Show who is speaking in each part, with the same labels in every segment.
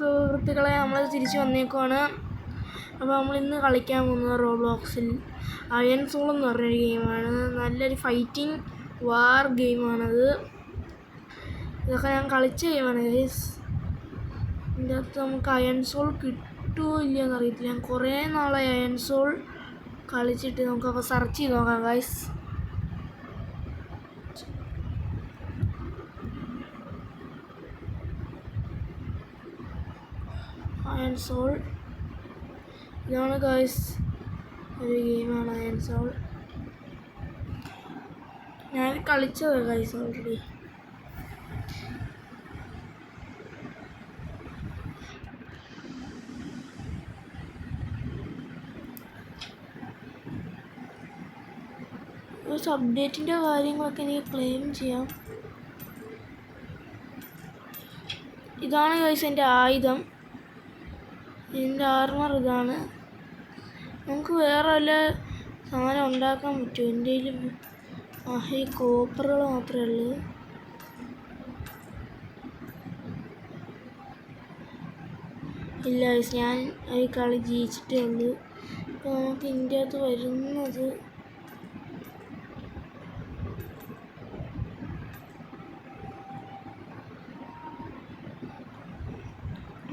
Speaker 1: സുഹൃത്തുക്കളെ, നമ്മൾ തിരിച്ചു വന്നേക്കുവാണ്. അപ്പോൾ നമ്മളിന്ന് കളിക്കാൻ പോകുന്നത് റോബ്ലോക്സിൽ അയൺ സോൾ എന്ന് പറഞ്ഞൊരു ഗെയിമാണ്. നല്ലൊരു ഫൈറ്റിംഗ് വാർ ഗെയിമാണത്. ഇതൊക്കെ ഞാൻ കളിച്ച ഗെയിമാണ് ഗൈസ്. ഇതിൻ്റെ അകത്ത് നമുക്ക് അയൺ സോൾ കിട്ടുമോ ഇല്ലയെന്ന് അറിയത്തില്ല. ഞാൻ കുറേ നാളായി അയൺ സോൾ കളിച്ചിട്ട്. നമുക്കപ്പോൾ സെർച്ച് ചെയ്ത് നോക്കാം ഗൈസ്. അയൺ സോൾ ഇതാണ് ഗൈസ്, ഒരു ഗെയിമാണ് അയൺ സോൾ. ഞാൻ കളിച്ചത് ഗൈസ് ഓൾറെഡി. ഒരു അപ്ഡേറ്റിൻ്റെ കാര്യങ്ങളൊക്കെ എനിക്ക് ക്ലെയിം ചെയ്യാം. ഇതാണ് ഗൈസ് എൻ്റെ ആയുധം, എൻ്റെ ആർമർ ഇതാണ്. നമുക്ക് വേറെ വല്ല സാധനം ഉണ്ടാക്കാൻ പറ്റുമോ? എൻ്റെ കയ്യിൽ ഈ കോപ്പറുകൾ മാത്രമേ ഉള്ളൂ. ഇല്ല ഗൈസ്, ഞാൻ ഈ കളി ജയിച്ചിട്ടേ ഉള്ളൂ. അപ്പോൾ നമുക്ക് ഇതിൻ്റെ അകത്ത് വരുന്നത്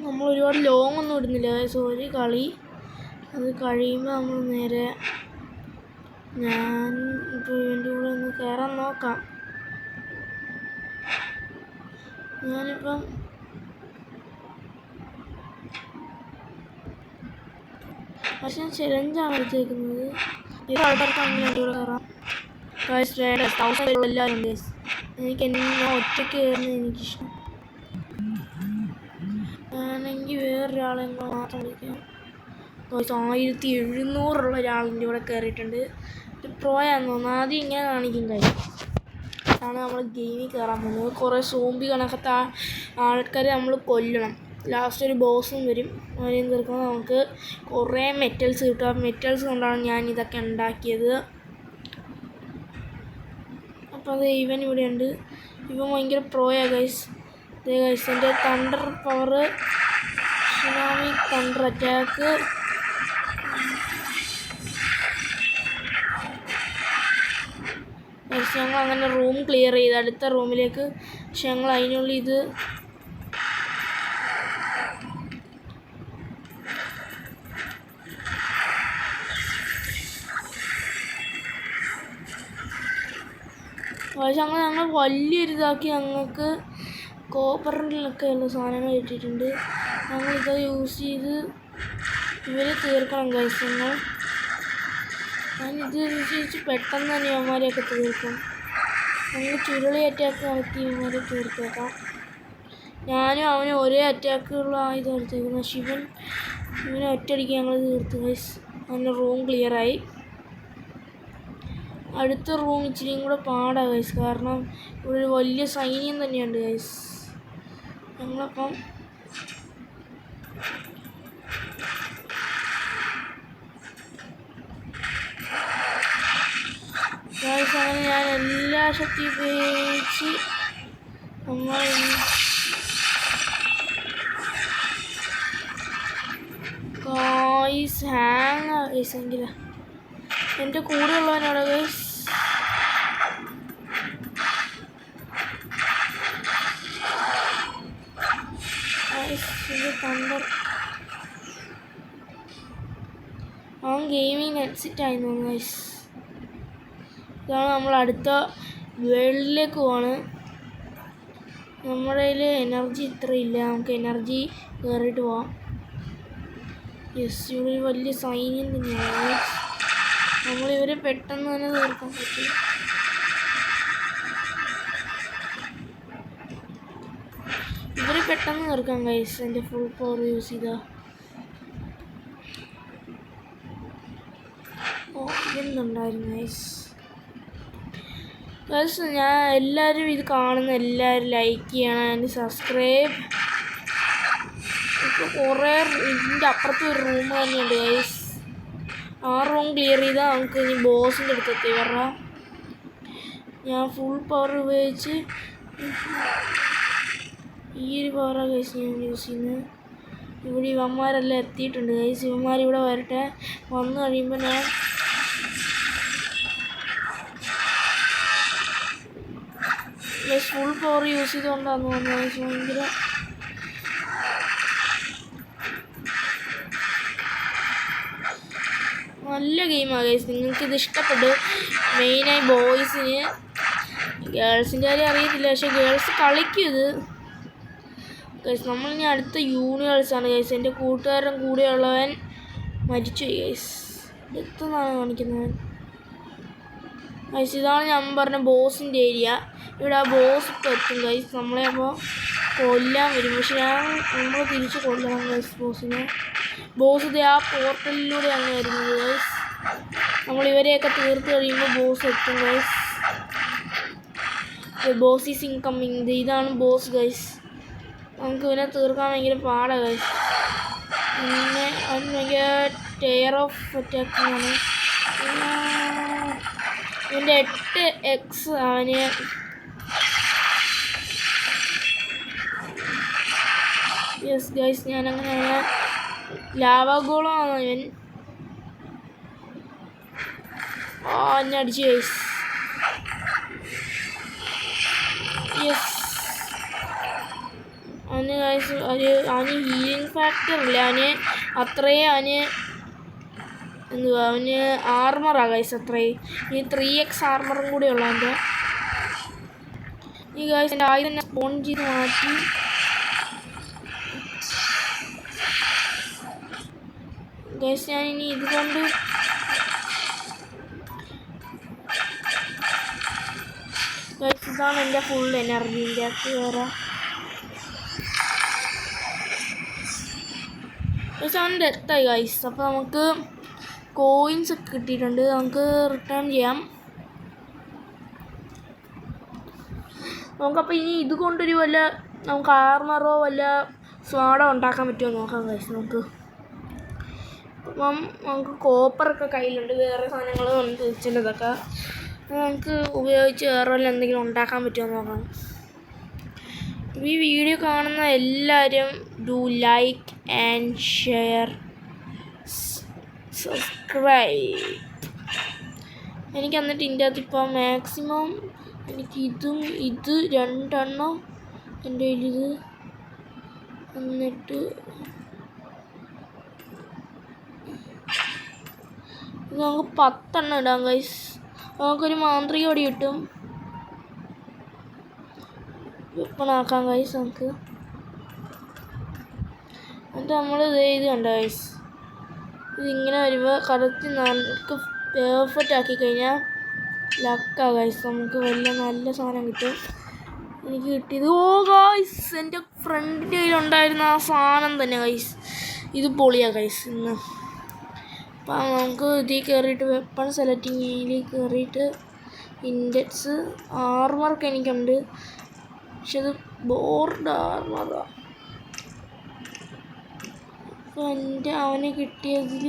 Speaker 1: നമ്മൾ ഒരുപാട് ലോങ് ഒന്നും ഇടുന്നില്ല ഗൈസ്. ഒരു കളി അത് കഴിയുമ്പോൾ നമ്മൾ നേരെ ഞാൻ ഇപ്പോൾ ഇതിൻ്റെ കൂടെ ഒന്ന് കയറാൻ നോക്കാം. ഞാനിപ്പം പക്ഷെ ഞാൻ ചലഞ്ചാണ് കളിച്ചേക്കുന്നത്. ഇത് ആൾക്കാർക്കാണെങ്കിൽ എൻ്റെ കൂടെ കയറാം ഗൈസ്. 1000 എല്ലാവരും ഉണ്ട് ഗൈസ്. ഞാൻ ഒറ്റയ്ക്ക് കയറുന്നത് എനിക്കിഷ്ടം. ഞാനെങ്കിൽ വേറൊരാളെ മാത്രം വിളിക്കാം. 1700 ഒരാളിൻ്റെ കൂടെ കയറിയിട്ടുണ്ട്. ഒരു പ്രോയാന്ന് തോന്നുന്നു. ആദ്യം ഇങ്ങനെ കാണിക്കും കാര്യം. അതാണ് നമ്മൾ ഗെയിമിൽ കയറാൻ പോകുന്നത്. കുറേ സോംബി കണക്കത്തെ ആൾക്കാരെ നമ്മൾ കൊല്ലണം. ലാസ്റ്റ് ഒരു ബോസും വരും. അവരെയും തീർക്കുമ്പോൾ നമുക്ക് കുറേ മെറ്റൽസ് കിട്ടും. ആ മെറ്റൽസ് കൊണ്ടാണ് ഞാൻ ഇതൊക്കെ ഉണ്ടാക്കിയത്. അപ്പോൾ അത് ഇവൻ ഇവിടെ ഉണ്ട്. ഇവൻ ഭയങ്കര പ്രോയാ ഗൈസ്. ഇതേ ഗൈസ്, എൻ്റെ thunder power, tsunami thunder attack. ഞങ്ങൾ അങ്ങനെ റൂം ക്ലിയർ ചെയ്ത് അടുത്ത റൂമിലേക്ക്. പക്ഷെ ഞങ്ങൾ അതിനുള്ളിൽ ഇത് പക്ഷെ ഞങ്ങൾ വലിയൊരു ഇതാക്കി. ഞങ്ങൾക്ക് കോപ്പറിലൊക്കെ ഉള്ള സാധനങ്ങൾ കിട്ടിയിട്ടുണ്ട്. ഞങ്ങളിത് യൂസ് ചെയ്ത് ഇവരെ തീർക്കണം ഗൈസ്. ഞാനിത് യൂസ് ചെയ്ത് പെട്ടെന്ന് തന്നെ ഇവന്മാരെയൊക്കെ തീർക്കും. ഞങ്ങൾ ചുരുളി അറ്റാക്ക് നടത്തി ഇവന്മാരെ തീർത്തേക്കാം. ഞാനും അവനും ഒരേ അറ്റാക്കുള്ള ആയുധം എടുത്തേക്കുന്നു. പക്ഷെ ഇവനെ ഒറ്റയടിക്ക് ഞങ്ങൾ തീർത്തു ഗൈസ്. അങ്ങനെ റൂം ക്ലിയറായി. അടുത്ത റൂം ഇച്ചിരിയും കൂടെ പാടാണ് ഗൈസ്. കാരണം ഇവിടെ ഒരു വലിയ സൈന്യം തന്നെയുണ്ട് ഗൈസ്. ഞങ്ങളപ്പം അങ്ങനെ ഞാൻ എല്ലാ ശക്തി ഉപയോഗിച്ച് നമ്മൾ ഗൈസ് ഹാങ് ഗൈസ്. എങ്കില എൻ്റെ കൂടെ ഉള്ളവനാണ് ഗൈസ്. അവൻ ഗെയിമിങ് എക്സിറ്റ് ആയി തോന്നുന്നു ഗൈസ്. ഇതാണ് നമ്മൾ അടുത്ത വേൾഡിലേക്ക് പോവാണ്. നമ്മുടെ കയ്യിൽ എനർജി ഇത്ര ഇല്ല. നമുക്ക് എനർജി കയറിയിട്ട് പോവാം. യെസ്, ഇവിടെ ഒരു വലിയ സൈന്യം തന്നെയാണ്. നമ്മളിവരെ പെട്ടെന്ന് തന്നെ തീർക്കാൻ പറ്റും. ഇവരെ പെട്ടെന്ന് തീർക്കാം ഗൈസ്. എൻ്റെ ഫുൾ പവർ യൂസ് ചെയ്താ. ഇതുണ്ടായിരുന്നു ഗൈസ്. ഗൈസ്, ഞാൻ എല്ലാവരും ഇത് കാണുന്ന എല്ലാവരും ലൈക്ക് ചെയ്യണം, എൻ്റെ സബ്സ്ക്രൈബ്. ഇപ്പോൾ കുറേ ഇതിൻ്റെ അപ്പുറത്ത് ഒരു റൂം തന്നെയുണ്ട് ഗൈസ്. ആ റൂം ക്ലിയർ ചെയ്താൽ നമുക്ക് ഇനി ബോസിൻ്റെ അടുത്തെത്തി വരാം. ഞാൻ ഫുൾ പവർ ഉപയോഗിച്ച് ഈ ഒരു പവറാണ് ഗൈസ് ഞാൻ യൂസ് ചെയ്യുന്നത്. ഇവിടെ ഇവന്മാരെല്ലാം എത്തിയിട്ടുണ്ട് ഗൈസ്. ഇവന്മാരിവിടെ വരട്ടെ. വന്നു കഴിയുമ്പോൾ ഞാൻ ഫുൾ പവർ യൂസ് ചെയ്തുകൊണ്ടാന്ന് തോന്നുന്നു ഗൈസ്. ഭയങ്കര നല്ല ഗെയിമാണ് ഗൈസ്. നിങ്ങൾക്കിത് ഇഷ്ടപ്പെട്ടു. മെയിനായി ബോയ്സിന്, ഗേൾസിൻ്റെ കാര്യം അറിയത്തില്ല, പക്ഷേ ഗേൾസ് കളിക്കും ഇത് ഗൈസ്. നമ്മളിനി അടുത്ത യൂണിവേഴ്സാണ് ഗൈസ്. എൻ്റെ കൂട്ടുകാരൻ കൂടെയുള്ളവൻ മരിച്ചുപോയി ഗൈസ്. എത്തുന്നാണ് കാണിക്കുന്നത് ഗൈസ്. ഇതാണ് ഞാൻ പറഞ്ഞ ബോസിൻ്റെ ഏരിയ. ഇവിടെ ആ ബോസ് ഇപ്പോൾ എത്തും ഗൈസ്. നമ്മളെ അപ്പോൾ കൊല്ലാൻ വരും. പക്ഷെ നമ്മൾ തിരിച്ച് കൊല്ലണം ഗൈസ് ബോസിനെ. ബോസ് ഇത് ആ പോർട്ടലിലൂടെയാണ് വരുന്നത് ഗൈസ്. നമ്മളിവരെയൊക്കെ തീർത്ത് കഴിയുമ്പോൾ ബോസ് എത്തും ഗൈസ്. Boss is incoming. ഇതാണ് ബോസ് ഗൈസ്. നമുക്ക് ഇവനെ തീർക്കാൻ ഭയങ്കര പാടാണ് ഗൈസ്. പിന്നെ അവന് ഭയങ്കര ടയർ ഓഫ് അറ്റാക്കാണ്. ഇവൻ്റെ 8x അവന് യെസ് ഗൈസ്. ഞാനങ്ങനെ ലാവാഗോളമാണ് ഇവൻ. എന്നെ അടിച്ചു ഗൈസ്. യെസ്. അവന് ഗൈസ് അവന് ഹീലിംഗ് ഫാക്ടർ ഇല്ല. അവന് അത്രയും എന്തുവാ അവന് ആർമറാണ് ഗൈസ്. അത്രയും ഈ 3x ആർമറും കൂടി ഉള്ളതിൻ്റെ. ഈ ഗൈസ് എൻ്റെ ആയുധം തന്നെ സ്പോൺ ചെയ്ത് മാറ്റി. ഗൈസ് ഞാനിനി ഇതുകൊണ്ട് ഗൈസ് ഇതാണ് എൻ്റെ ഫുൾ എനർജീൻ്റെ അകത്ത് കയറാം. ഗൈസ് അവൻ ഡെത്തായി ഗൈസ്. അപ്പോൾ നമുക്ക് കോയിൻസ് ഒക്കെ കിട്ടിയിട്ടുണ്ട്. നമുക്ക് റിട്ടേൺ ചെയ്യാം. നമുക്കപ്പോൾ ഇനി ഇതുകൊണ്ടൊരു വല്ല നമുക്ക് ആർമറോ വല്ല സ്വാഡോ ഉണ്ടാക്കാൻ പറ്റുമോ നോക്കാം ഗൈസ്. അപ്പം നമുക്ക് കോപ്പറൊക്കെ കയ്യിലുണ്ട്. വേറെ സാധനങ്ങളും ഉണ്ട് ചിലതൊക്കെ. നമുക്ക് ഉപയോഗിച്ച് വേറെ വല്ല എന്തെങ്കിലും ഉണ്ടാക്കാൻ പറ്റുമോ നോക്കാം. ഈ വീഡിയോ കാണുന്ന എല്ലാവരും do like and share, subscribe. എനിക്ക് എന്നിട്ട് ഇതിൻ്റെ അകത്ത് ഇപ്പോൾ മാക്സിമം എനിക്ക് ഇത് 2 എണ്ണം എൻ്റെ കയ്യിലിത്. എന്നിട്ട് നമുക്ക് 10 എണ്ണം ഇടാം ഗൈസ്. നമുക്കൊരു മാന്ത്രിക പൊടി കിട്ടും. വെപ്പണാക്കാം ഗൈസ് നമുക്ക്. എന്നിട്ട് നമ്മൾ ഇത് കണ്ട ഗൈസ്. ഇതിങ്ങനെ വരുമ്പോൾ കറക്റ്റ് നമുക്ക് പെർഫെക്റ്റ് ആക്കി കഴിഞ്ഞാൽ ലക്കാ ഗൈസ്. നമുക്ക് വലിയ നല്ല സാധനം കിട്ടും. എനിക്ക് കിട്ടിയത് ഗൈസ് എൻ്റെ ഫ്രണ്ടിൻ്റെ കയ്യിലുണ്ടായിരുന്ന ആ സാധനം തന്നെ ഗൈസ്. ഇത് പൊളിയാ ഗൈസ് ഇന്ന്. അപ്പം നമുക്ക് ഇതിൽ കയറിയിട്ട് വെപ്പൺ സെലക്ടിങ്ങിൽ കയറിയിട്ട് ഇൻഡെക്സ് ആർമർക്ക് എനിക്കുണ്ട്. പക്ഷെ അത് ബോർഡ് ആർമറാണ്. അപ്പോൾ എൻ്റെ അവന് കിട്ടിയതിൽ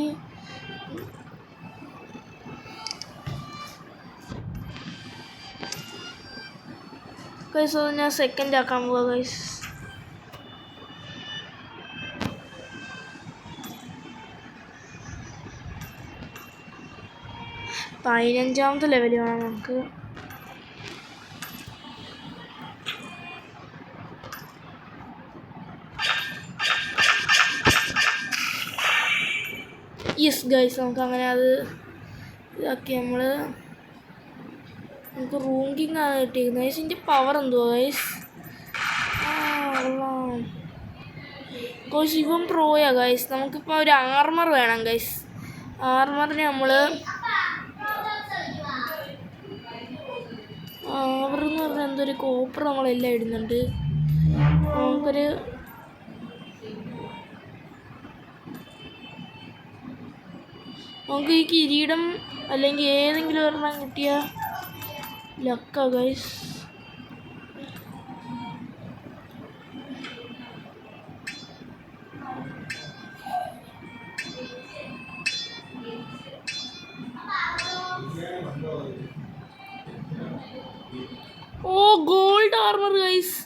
Speaker 1: ഗൈസ് അത് ഞാൻ സെക്കൻഡ് ആക്കാൻ പോവാ ഗൈസ്. പതിനഞ്ചാമത്തെ ലെവൽ വേണം നമുക്ക്. യെസ് ഗൈസ് നമുക്ക് അങ്ങനെ അത് ഇതാക്കി നമുക്ക് റൂങ്കിങ് ആണ് കിട്ടിയിരിക്കുന്നത് ഗൈസ്. ഇതിൻ്റെ പവർ എന്തുവാ ഗൈസ്? ഗൈസ് ഇവൻ പ്രോയാ ഗൈസ്. നമുക്കിപ്പോൾ ഒരു ആർമർ വേണം ഗൈസ്. ആർമറിന് നമ്മൾ ആവറെന്ന് പറഞ്ഞാൽ എന്തൊരു കോപ്പർ നമ്മളെല്ലാം ഇടുന്നുണ്ട്. നമുക്ക് ഈ കിരീടം അല്ലെങ്കിൽ ഏതെങ്കിലും ഒരെണ്ണം കിട്ടിയ ലക്കാ ഗൈസ്. Gold armour guys.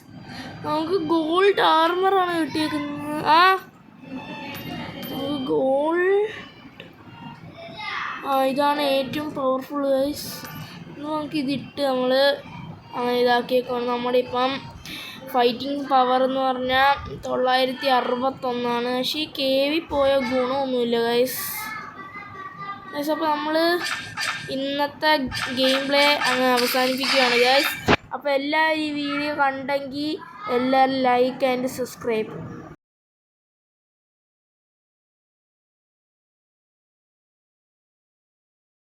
Speaker 1: നമുക്ക് ഗോൾഡ് ആർമറാണ് കിട്ടിയേക്കുന്നത്. ഇതാണ് ഏറ്റവും പവർഫുൾ ഗൈസ്. നമുക്ക് ഇതിട്ട് നമ്മൾ അങ്ങനെ ഇതാക്കിയേക്കാണ്. നമ്മുടെ ഇപ്പം ഫൈറ്റിംഗ് പവർ എന്ന് പറഞ്ഞാൽ 961. പക്ഷേ ഈ കേവി പോയ ഗുണമൊന്നുമില്ല ഗൈസ്. അപ്പോൾ നമ്മൾ ഇന്നത്തെ ഗെയിം പ്ലേ അങ്ങ് അവസാനിപ്പിക്കുകയാണ് ഗൈസ്. അപ്പോൾ എല്ലാവരും ഈ വീഡിയോ കണ്ടെങ്കിൽ എല്ലാവരും ലൈക്ക് ആൻഡ് സബ്സ്ക്രൈബ്.